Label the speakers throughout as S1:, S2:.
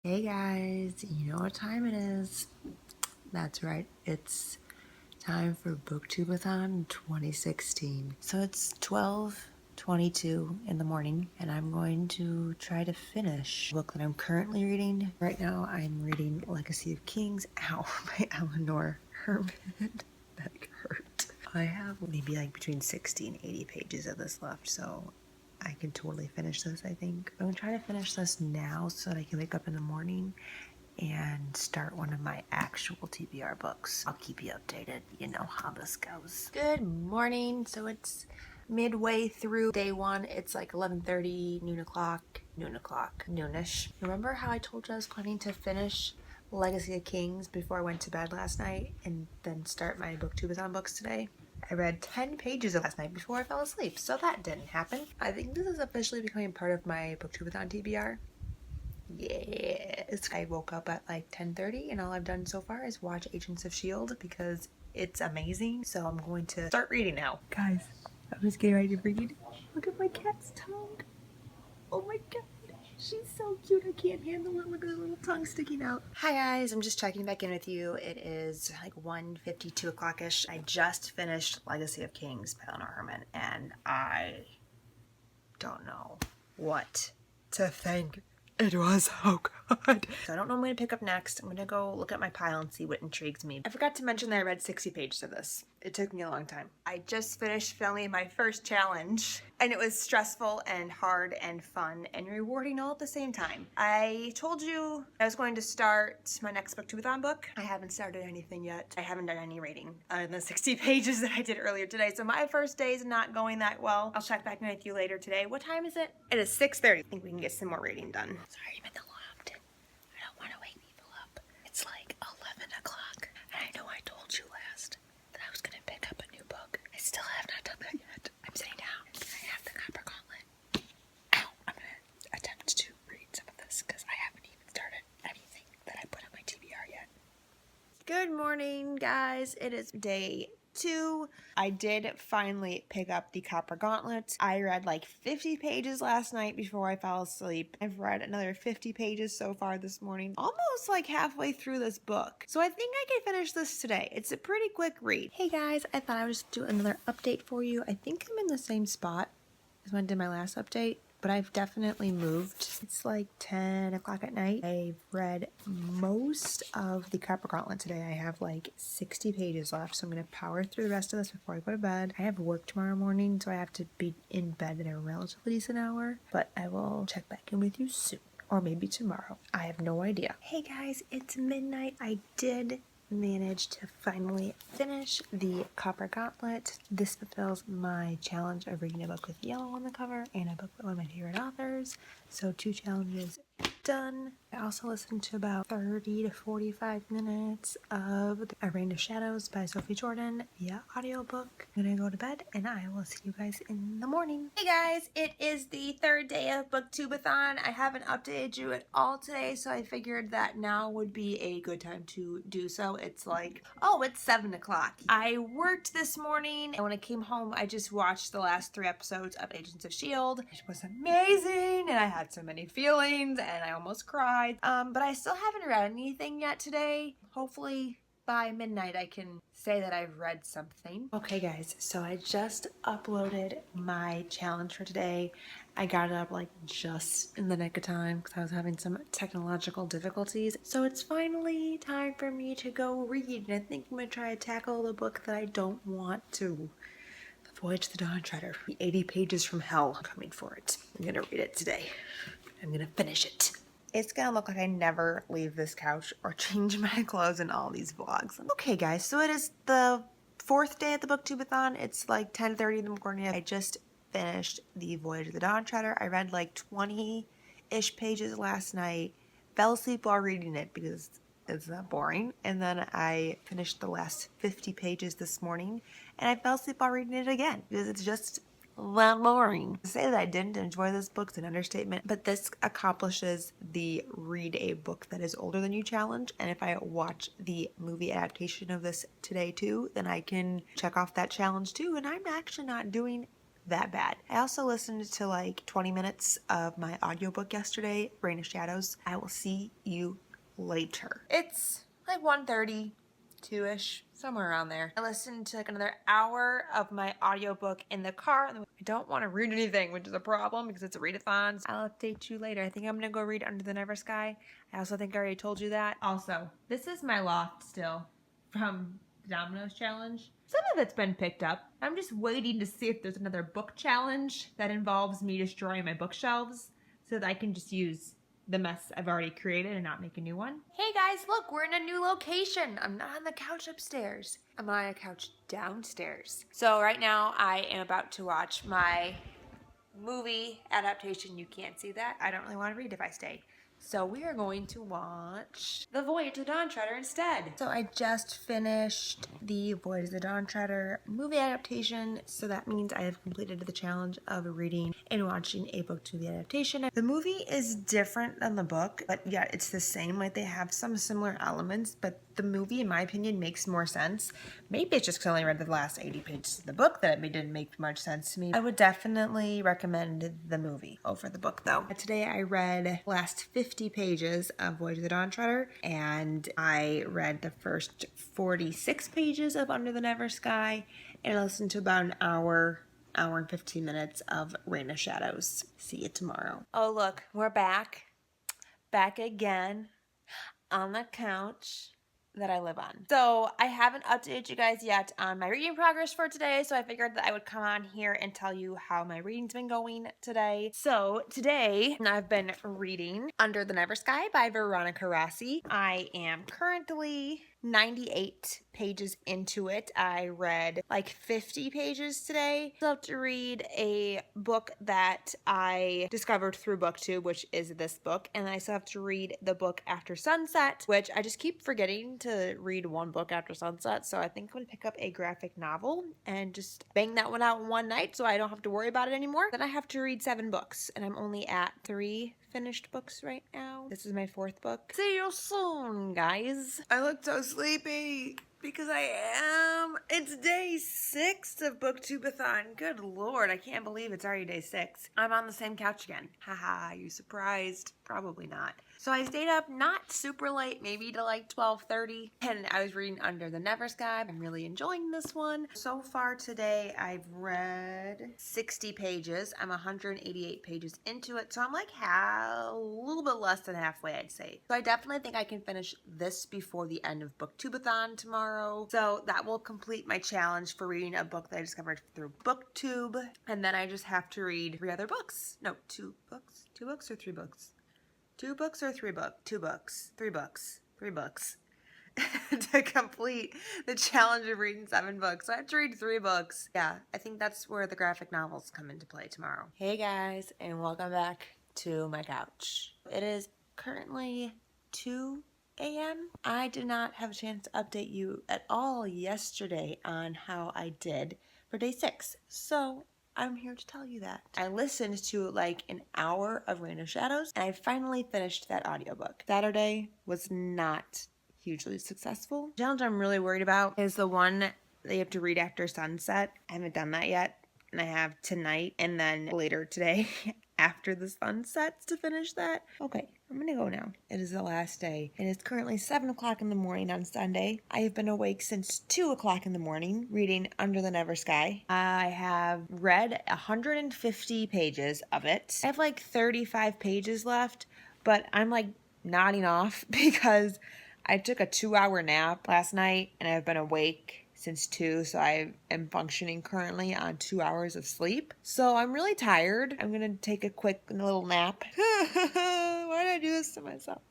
S1: Hey guys, you know what time it is. That's right, it's time for BookTube-A-Thon 2016. So it's 12:22 in the morning, and I'm going to try to finish the book that I'm currently reading. Right now, I'm reading Legacy of Kings, by Eleanor Herman. That hurt. I have maybe like between 60 and 80 pages of this left, so I can totally finish this, I think. I'm gonna try to finish this now so that I can wake up in the morning and start one of my actual TBR books. I'll keep you updated. You know how this goes. Good morning. So it's midway through day one. It's like 11:30, noonish. Remember how I told you I was planning to finish Legacy of Kings before I went to bed last night and then start my BookTube-A-Thon books today? I read 10 pages of last night before I fell asleep, so that didn't happen. I think this is officially becoming part of my BookTube-A-Thon TBR. Yes. I woke up at like 10:30 and all I've done so far is watch Agents of S.H.I.E.L.D. because it's amazing. So I'm going to start reading now. Guys, I'm just getting ready to read. Look at my cat's tongue. Oh my god. She's so cute. I can't handle it. Look at her little tongue sticking out. Hi guys, I'm just checking back in with you. It is like 1:52 o'clock-ish. I just finished Legacy of Kings by Eleanor Herman and I don't know what to think. It was so good. So I don't know what I'm going to pick up next. I'm going to go look at my pile and see what intrigues me. I forgot to mention that I read 60 pages of this. It took me a long time. I just finished filming my first challenge and it was stressful and hard and fun and rewarding all at the same time. I told you I was going to start my next BookTube-A-Thon book. I haven't started anything yet. I haven't done any reading other than the 60 pages that I did earlier today. So my first day is not going that well. I'll check back in with you later today. What time is it? It is 6:30. I think we can get some more reading done. Sorry I'm in the loft. I don't want to wake people up. It's like 11 o'clock. And I know I told you last that I was going to pick up a new book. I still have not done that yet. I'm sitting down. I have the Copper Gauntlet. Ow! I'm going to attempt to read some of this because I haven't even started anything that I put on my TBR yet. Good morning, guys. It is day 2. I did finally pick up the Copper Gauntlet. I read like 50 pages last night before I fell asleep. I've read another 50 pages so far this morning. Almost like halfway through this book. So I think I can finish this today. It's a pretty quick read. Hey guys, I thought I would just do another update for you. I think I'm in the same spot as when I did my last update, but I've definitely moved. It's like 10 o'clock at night. I've read most of the Copper Gauntlet today. I have like 60 pages left, so I'm going to power through the rest of this before I go to bed. I have work tomorrow morning, so I have to be in bed in a relatively decent hour, but I will check back in with you soon. Or maybe tomorrow. I have no idea. Hey guys, it's midnight. I did managed to finally finish the Copper Gauntlet. This fulfills my challenge of reading a book with yellow on the cover and a book with one of my favorite authors. So 2 challenges done. I also listened to about 30 to 45 minutes of A Reign of Shadows by Sophie Jordan via audiobook. I'm gonna go to bed and I will see you guys in the morning. Hey guys, it is the 3rd day of BookTube-A-Thon. I haven't updated you at all today, so I figured that now would be a good time to do so. It's like, oh, it's 7 o'clock. I worked this morning and when I came home, I just watched the last 3 episodes of Agents of S.H.I.E.L.D. It was amazing and I had so many feelings and I almost cried. But I still haven't read anything yet today. Hopefully by midnight I can say that I've read something. Okay guys, so I just uploaded my challenge for today. I got it up like just in the nick of time because I was having some technological difficulties. So it's finally time for me to go read, and I think I'm gonna try to tackle the book that I don't want to. The Voyage of the Dawn Treader, 80 pages from hell. I'm coming for it. I'm gonna read it today. I'm gonna finish it. It's gonna look like I never leave this couch or change my clothes in all these vlogs. Okay guys, so it is the 4th day at the BookTube-A-Thon. It's like 10:30 in the morning. I just finished The Voyage of the Dawn Treader. I read like 20-ish pages last night. Fell asleep while reading it because it's not boring. And then I finished the last 50 pages this morning and I fell asleep while reading it again because it's just that boring. To say that I didn't enjoy this book is an understatement, but this accomplishes the read a book that is older than you challenge, and if I watch the movie adaptation of this today too, then I can check off that challenge too, and I'm actually not doing that bad. I also listened to like 20 minutes of my audiobook yesterday, Rain of Shadows. I will see you later. It's like 1:30, 2-ish, somewhere around there. I listened to like another hour of my audiobook in the car. I don't want to read anything, which is a problem because it's a readathon. So I'll update you later. I think I'm gonna go read Under the Never Sky. I also think I already told you that. Also, this is my loft still from the Dominoes challenge. Some of it's been picked up. I'm just waiting to see if there's another book challenge that involves me destroying my bookshelves so that I can just use the mess I've already created and not make a new one. Hey guys, look, we're in a new location. I'm not on the couch upstairs. I'm on a couch downstairs. So right now I am about to watch my movie adaptation. You can't see that. I don't really want to read if I stay. So we are going to watch The Voyage of the Dawn Treader instead. So I just finished the Voyage of the Dawn Treader movie adaptation. So that means I have completed the challenge of reading and watching a BookTube adaptation. The movie is different than the book, but yeah, it's the same. Like they have some similar elements, but the movie, in my opinion, makes more sense. Maybe it's just because I only read the last 80 pages of the book that it didn't make much sense to me. I would definitely recommend the movie over the book, though. Today I read last 50 pages of Voyage of the Dawn Treader, and I read the first 46 pages of Under the Never Sky, and I listened to about an hour and 15 minutes of Rain of Shadows. See you tomorrow. Oh, look, we're back. Back again on the couch that I live on. So I haven't updated you guys yet on my reading progress for today, so I figured that I would come on here and tell you how my reading's been going today. So today I've been reading Under the Never Sky by Veronica Rossi. I am currently 98 pages into it. I read like 50 pages today. I still have to read a book that I discovered through BookTube, which is this book, and then I still have to read the book After Sunset, which I just keep forgetting to read one book after sunset, so I think I'm going to pick up a graphic novel and just bang that one out in one night so I don't have to worry about it anymore. Then I have to read 7 books, and I'm only at 3 finished books right now. This is my 4th book. See you soon, guys. I look so sleepy because I am. It's day 6 of BookTube-A-Thon. Good Lord, I can't believe it's already day 6. I'm on the same couch again. Haha, you surprised? Probably not. So I stayed up not super late, maybe to like 12:30, and I was reading Under the Never Sky. I'm really enjoying this one. So far today, I've read 60 pages. I'm 188 pages into it, so I'm like a little bit less than halfway, I'd say. So I definitely think I can finish this before the end of BookTube-A-Thon tomorrow. So that will complete my challenge for reading a book that I discovered through BookTube, and then I just have to read 3 other books. No, 2 books? 2 books or 3 books? 2 books or 3 books? 2 books. 3 books. 3 books. To complete the challenge of reading 7 books. So I have to read 3 books. Yeah, I think that's where the graphic novels come into play tomorrow. Hey guys, and welcome back to my couch. It is currently 2 a.m. I did not have a chance to update you at all yesterday on how I did for day 6. So I'm here to tell you that. I listened to like an hour of Rain of Shadows, and I finally finished that audiobook. Saturday was not hugely successful. The challenge I'm really worried about is the one that you have to read after sunset. I haven't done that yet, and I have tonight and then later today after the sun sets to finish that. Okay, I'm gonna go now. It is the last day, and it's currently 7 o'clock in the morning on Sunday. I have been awake since 2 o'clock in the morning reading Under the Never Sky. I have read 150 pages of it. I have like 35 pages left, but I'm like nodding off because I took a 2-hour nap last night, and I've been awake since 2, so I am functioning currently on 2 hours of sleep. So I'm really tired. I'm gonna take a quick little nap. Why did I do this to myself?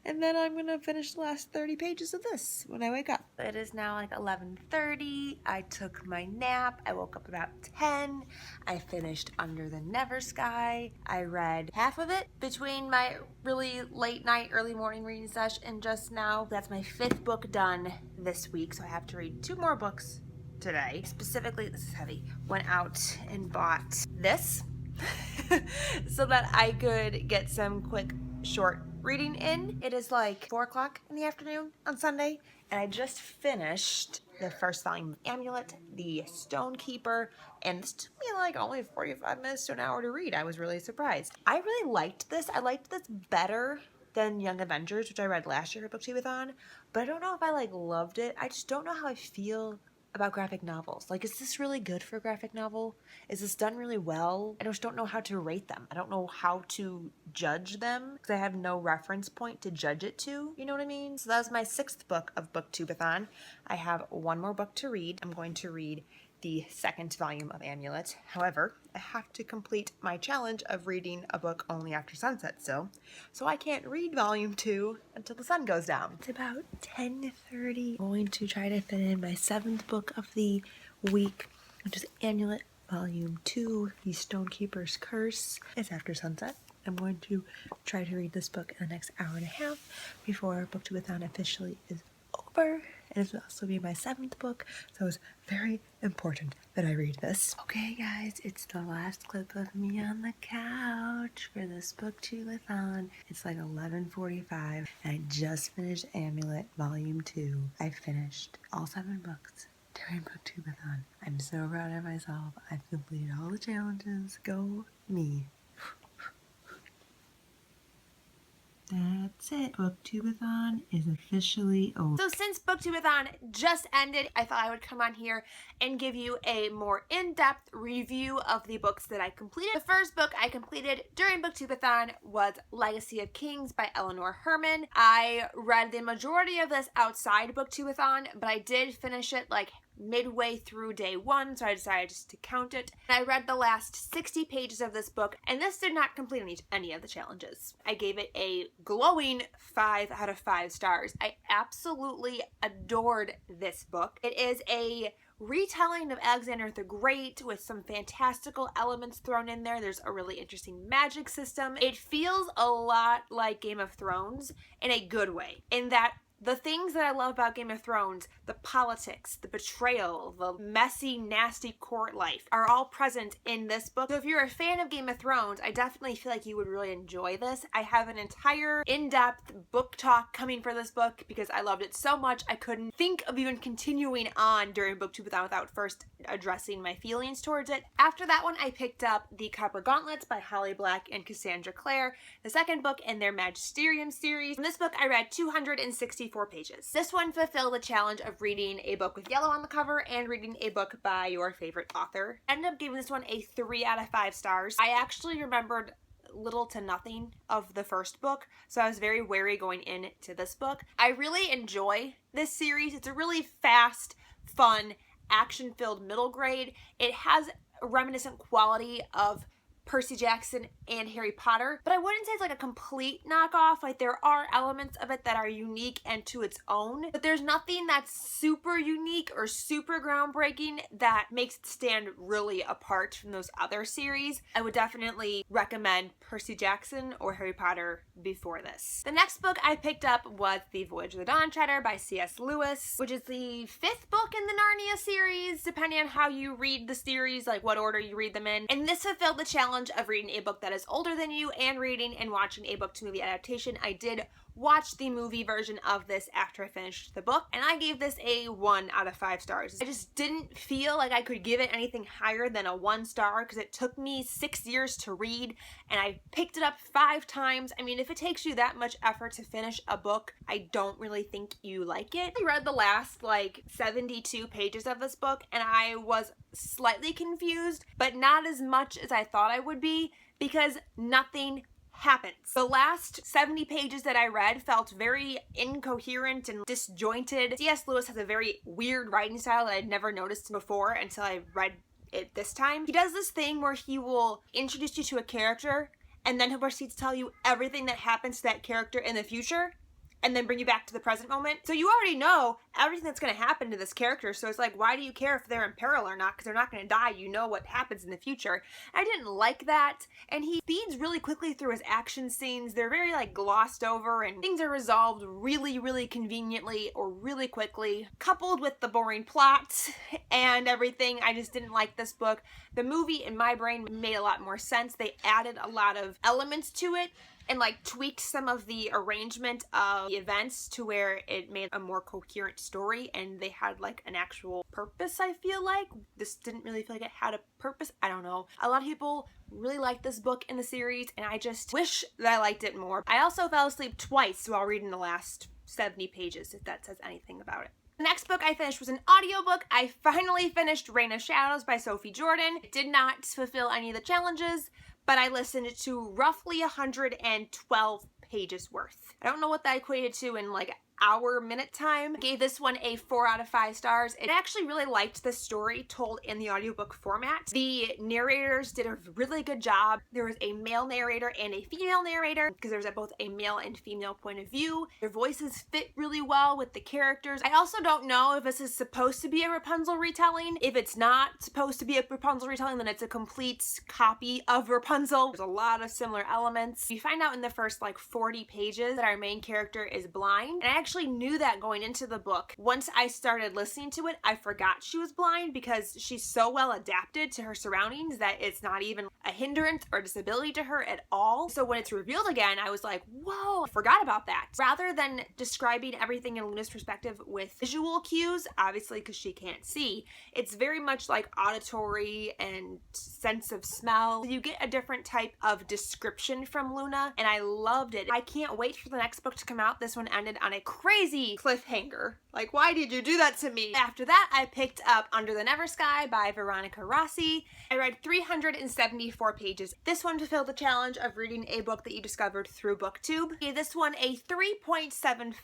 S1: And then I'm gonna finish the last 30 pages of this when I wake up. It is now like 11:30. I took my nap. I woke up about 10. I finished Under the Never Sky. I read half of it between my really late night, early morning reading session just now. That's my 5th book done this week, so I have to read 2 more books today. Specifically, this is heavy, went out and bought this so that I could get some quick short reading in. It is like 4 o'clock in the afternoon on Sunday, and I just finished the first volume of Amulet, The Stonekeeper, and this took me like only 45 minutes to an hour to read. I was really surprised. I really liked this. I liked this better than Young Avengers, which I read last year at BookTube-A-Thon, but I don't know if I like loved it. I just don't know how I feel about graphic novels. Like, is this really good for a graphic novel? Is this done really well? I just don't know how to rate them. I don't know how to judge them because I have no reference point to judge it to. You know what I mean? So that was my 6th book of BookTube-A-Thon. I have one more book to read. I'm going to read the 2nd volume of Amulet. However, I have to complete my challenge of reading a book only after sunset still, so I can't read volume 2 until the sun goes down. It's about 10:30. I'm going to try to fit in my 7th book of the week, which is Amulet volume 2, The Stonekeeper's Curse. It's after sunset. I'm going to try to read this book in the next hour and a half before BookTube-A-Thon officially is over. And it will also be my 7th book, so it's very important that I read this. Okay guys, it's the last clip of me on the couch for this BookTube-A-Thon. It's like 11:45 and I just finished Amulet Volume 2. I finished all 7 books during BookTube-A-Thon. I'm so proud of myself. I've completed all the challenges. Go me. That's it. BookTube-A-Thon is officially over. So since BookTube-A-Thon just ended, I thought I would come on here and give you a more in-depth review of the books that I completed. The first book I completed during BookTube-A-Thon was Legacy of Kings by Eleanor Herman. I read the majority of this outside BookTube-A-Thon, but I did finish it like midway through day 1, so I decided just to count it. I read the last 60 pages of this book, and this did not complete any of the challenges. I gave it a glowing 5 out of 5 stars. I absolutely adored this book. It is a retelling of Alexander the Great with some fantastical elements thrown in there. There's a really interesting magic system. It feels a lot like Game of Thrones in a good way, in that the things that I love about Game of Thrones, the politics, the betrayal, the messy, nasty court life, are all present in this book. So if you're a fan of Game of Thrones, I definitely feel like you would really enjoy this. I have an entire in-depth book talk coming for this book because I loved it so much I couldn't think of even continuing on during BookTube-A-Thon without first addressing my feelings towards it. After that one, I picked up The Copper Gauntlets by Holly Black and Cassandra Clare, the 2nd book in their Magisterium series. In this book, I read 264 pages. This one fulfilled the challenge of reading a book with yellow on the cover and reading a book by your favorite author. I ended up giving this one a 3 out of 5 stars. I actually remembered little to nothing of the first book, so I was very wary going into this book. I really enjoy this series. It's a really fast, fun, action-filled middle grade. It has a reminiscent quality of Percy Jackson and Harry Potter, but I wouldn't say it's like a complete knockoff. Like, there are elements of it that are unique and to its own, but there's nothing that's super unique or super groundbreaking that makes it stand really apart from those other series. I would definitely recommend Percy Jackson or Harry Potter before this. The next book I picked up was The Voyage of the Dawn Treader by C.S. Lewis, which is the 5th book in the Narnia series, depending on how you read the series, like what order you read them in. And this fulfilled the challenge of reading a book that is older than you and reading and watching a book to movie adaptation. I did watch the movie version of this after I finished the book, and I gave this a 1 out of 5 stars. I just didn't feel like I could give it anything higher than a 1 star because it took me 6 years to read and I picked it up 5 times. I mean, if it takes you that much effort to finish a book, I don't really think you like it. I read the last like 72 pages of this book and I was slightly confused, but not as much as I thought I would be because nothing happens. The last 70 pages that I read felt very incoherent and disjointed. C.S. Lewis has a very weird writing style that I'd never noticed before until I read it this time. He does this thing where he will introduce you to a character and then he'll proceed to tell you everything that happens to that character in the future and then bring you back to the present moment. So you already know everything that's going to happen to this character, so it's like, why do you care if they're in peril or not? Because they're not going to die. You know what happens in the future. I didn't like that, and he speeds really quickly through his action scenes. They're very like glossed over, and things are resolved really, really conveniently or really quickly. Coupled with the boring plot and everything, I just didn't like this book. The movie, in my brain, made a lot more sense. They added a lot of elements to it and like tweaked some of the arrangement of the events to where it made a more coherent story and they had like an actual purpose. I feel like this didn't really feel like it had a purpose. I don't know. A lot of people really like this book in the series and I just wish that I liked it more. I also fell asleep twice while reading the last 70 pages, if that says anything about it. The next book I finished was an audiobook. I finally finished Reign of Shadows by Sophie Jordan. It did not fulfill any of the challenges, but I listened to roughly 112 pages worth. I don't know what that equated to in like hour-minute time. I gave this one a 4 out of 5 stars. I actually really liked the story told in the audiobook format. The narrators did a really good job. There was a male narrator and a female narrator because there's both a male and female point of view. Their voices fit really well with the characters. I also don't know if this is supposed to be a Rapunzel retelling. If it's not supposed to be a Rapunzel retelling, then it's a complete copy of Rapunzel. There's a lot of similar elements. You find out in the first like 40 pages that our main character is blind, and I actually knew that going into the book. Once I started listening to it, I forgot she was blind because she's so well adapted to her surroundings that it's not even a hindrance or disability to her at all. So when it's revealed again, I was like, whoa, I forgot about that. Rather than describing everything in Luna's perspective with visual cues, obviously because she can't see, it's very much like auditory and sense of smell. You get a different type of description from Luna, and I loved it. I can't wait for the next book to come out. This one ended on a crazy cliffhanger. Like, why did you do that to me? After that, I picked up Under the Never Sky by Veronica Rossi. I read 374 pages. This one fulfilled the challenge of reading a book that you discovered through BookTube. I gave this one a 3.75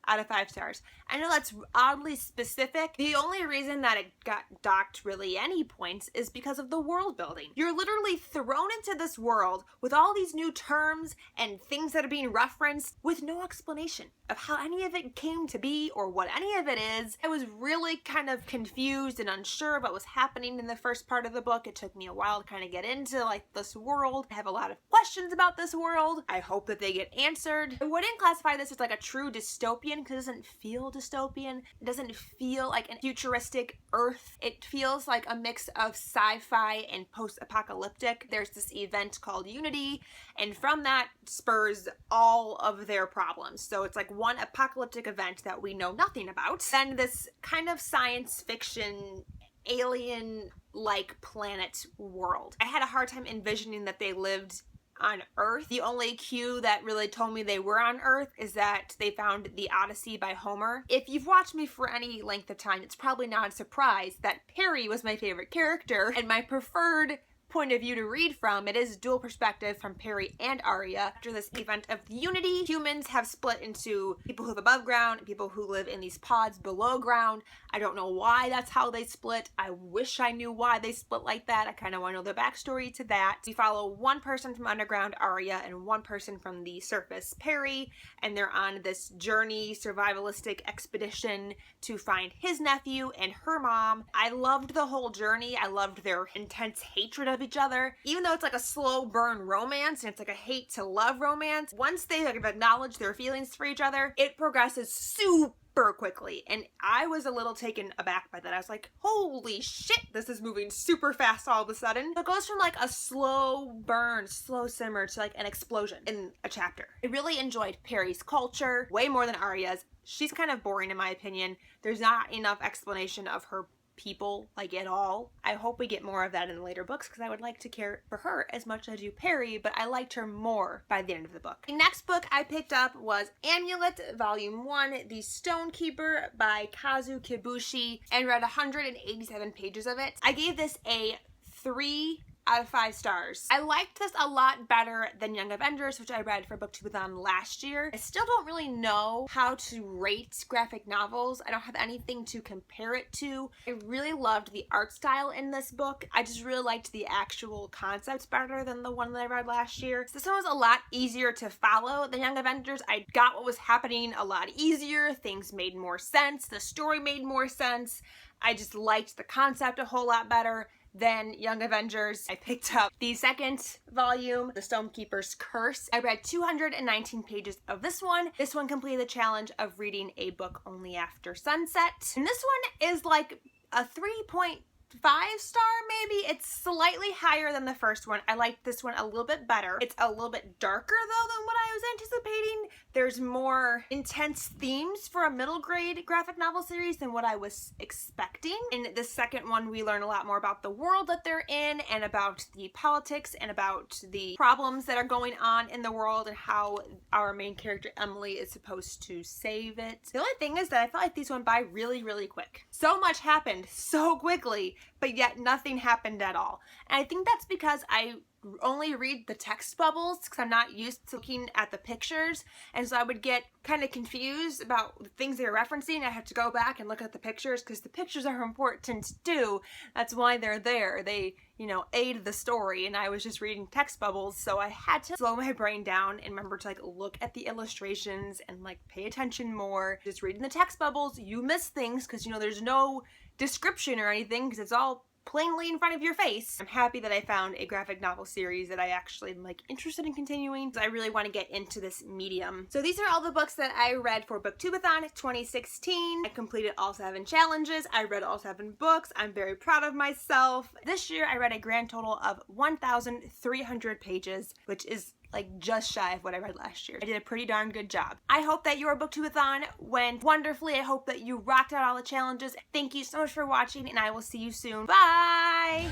S1: out of 5 stars. I know that's oddly specific. The only reason that it got docked really any points is because of the world building. You're literally thrown into this world with all these new terms and things that are being referenced with no explanation of how any of it came to be or what any of it is. I was really kind of confused and unsure of what was happening in the first part of the book. It took me a while to kind of get into like this world. I have a lot of questions about this world. I hope that they get answered. I wouldn't classify this as like a true dystopian because it doesn't feel dystopian. It doesn't feel like a futuristic Earth. It feels like a mix of sci-fi and post-apocalyptic. There's this event called Unity, and from that spurs all of their problems. So it's like one apocalyptic event that we know nothing about. Then this kind of science fiction alien-like planet world. I had a hard time envisioning that they lived on Earth. The only cue that really told me they were on Earth is that they found the Odyssey by Homer. If you've watched me for any length of time, it's probably not a surprise that Perry was my favorite character and my preferred point of view to read from. It is dual perspective from Perry and Ariel. After this event of Unity, humans have split into people who live above ground and people who live in these pods below ground. I don't know why that's how they split. I wish I knew why they split like that. I kind of want to know the backstory to that. We follow one person from underground, Ariel, and one person from the surface, Perry, and they're on this journey, survivalistic expedition to find his nephew and her mom. I loved the whole journey. I loved their intense hatred of each other. Even though it's like a slow burn romance and it's like a hate to love romance, once they have acknowledged their feelings for each other, it progresses super quickly. And I was a little taken aback by that. I was like, holy shit, this is moving super fast all of a sudden. It goes from like a slow burn, slow simmer to like an explosion in a chapter. I really enjoyed Perry's culture way more than Aria's. She's kind of boring in my opinion. There's not enough explanation of her people like at all. I hope we get more of that in the later books because I would like to care for her as much as I do Perry, but I liked her more by the end of the book. The next book I picked up was Amulet Volume 1, The Stonekeeper by Kazu Kibushi, and read 187 pages of it. I gave this a 3 out of 5 stars. I liked this a lot better than Young Avengers, which I read for BookTube-A-Thon last year. I still don't really know how to rate graphic novels. I don't have anything to compare it to. I really loved the art style in this book. I just really liked the actual concepts better than the one that I read last year. So this one was a lot easier to follow than Young Avengers. I got what was happening a lot easier. Things made more sense. The story made more sense. I just liked the concept a whole lot better than Young Avengers. I picked up the second volume, The Stonekeeper's Curse. I read 219 pages of this one. This one completed the challenge of reading a book only after sunset. And this one is like a 3.5
S2: 5-star maybe. It's slightly higher than the first one. I liked this one a little bit better. It's a little bit darker though than what I was anticipating. There's more intense themes for a middle grade graphic novel series than what I was expecting. In the second one, we learn a lot more about the world that they're in and about the politics and about the problems that are going on in the world and how our main character Emily is supposed to save it. The only thing is that I felt like these went by really, really quick. So much happened so quickly, but yet nothing happened at all. And I think that's because I only read the text bubbles because I'm not used to looking at the pictures, and so I would get kind of confused about the things they were referencing. I had to go back and look at the pictures because the pictures are important too. That's why they're there. They, you know, aid the story, and I was just reading text bubbles, so I had to slow my brain down and remember to like look at the illustrations and like pay attention more. Just reading the text bubbles, you miss things because, you know, there's no description or anything because it's all plainly in front of your face. I'm happy that I found a graphic novel series that I actually am like interested in continuing because I really want to get into this medium. So these are all the books that I read for BookTube-A-Thon 2016. I completed all 7 challenges. I read all 7 books. I'm very proud of myself. This year I read a grand total of 1,300 pages, which is like just shy of what I read last year. I did a pretty darn good job. I hope that your BookTube-A-Thon went wonderfully. I hope that you rocked out all the challenges. Thank you so much for watching, and I will see you soon. Bye!